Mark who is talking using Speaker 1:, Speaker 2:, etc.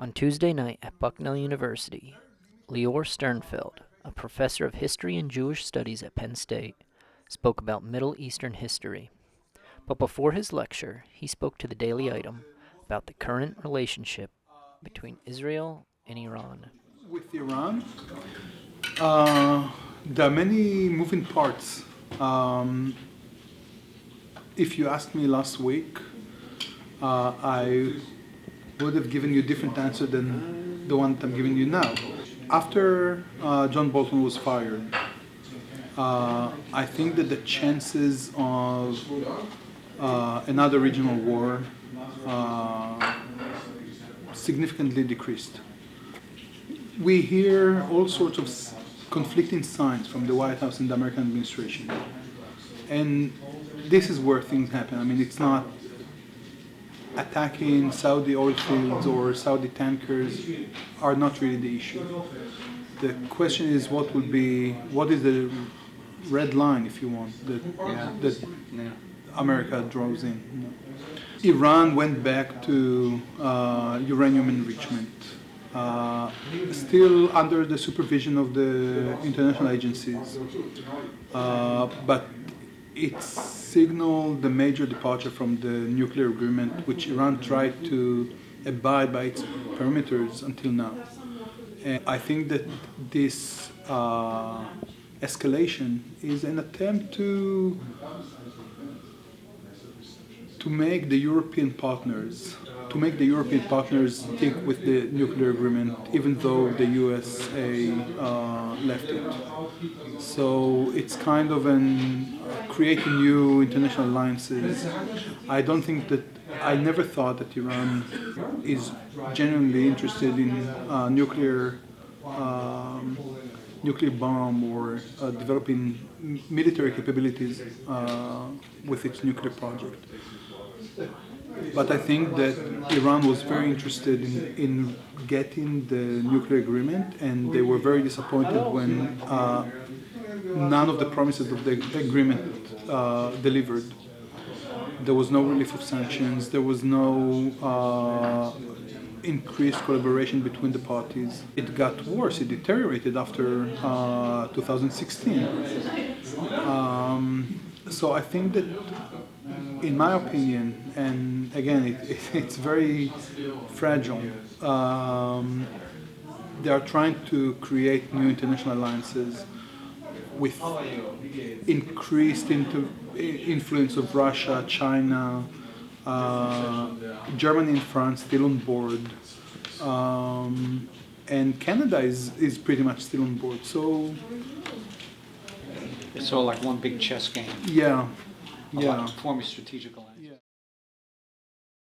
Speaker 1: On Tuesday night at Bucknell University, Lior Sternfeld, a professor of history and Jewish studies at Penn State, spoke about Middle Eastern history. But before his lecture, he spoke to the Daily Item about the current relationship between Israel and Iran.
Speaker 2: With Iran, uh, there are many moving parts. If you asked me last week, I would have given you a different answer than the one that I'm giving you now. After John Bolton was fired, I think that the chances of another regional war significantly decreased. We hear all sorts of conflicting signs from the White House and the American administration. And this is where things happen. I mean, it's not attacking Saudi oil fields or Saudi tankers are not really the issue. The question is what is the red line, if you want, that America draws in. Iran went back to uranium enrichment, still under the supervision of the international agencies, but it signaled the major departure from the nuclear agreement, which Iran tried to abide by its parameters until now. And I think that this escalation is an attempt to make the European partners stick with the nuclear agreement, even though the USA left it. So it's kind of creating new international alliances. I never thought that Iran is genuinely interested in nuclear bomb or developing military capabilities with its nuclear project. But I think that Iran was very interested in getting the nuclear agreement, and they were very disappointed when none of the promises of the agreement delivered. There was no relief of sanctions, there was no increased collaboration between the parties. It got worse, it deteriorated after 2016. So I think that, in my opinion, and again, it's very fragile, they are trying to create new international alliances with increased influence of Russia, China, Germany and France still on board, and Canada is pretty much still on board. So
Speaker 3: it's all like one big chess game.
Speaker 2: yeah,
Speaker 3: About forming strategic alliance.
Speaker 2: yeah.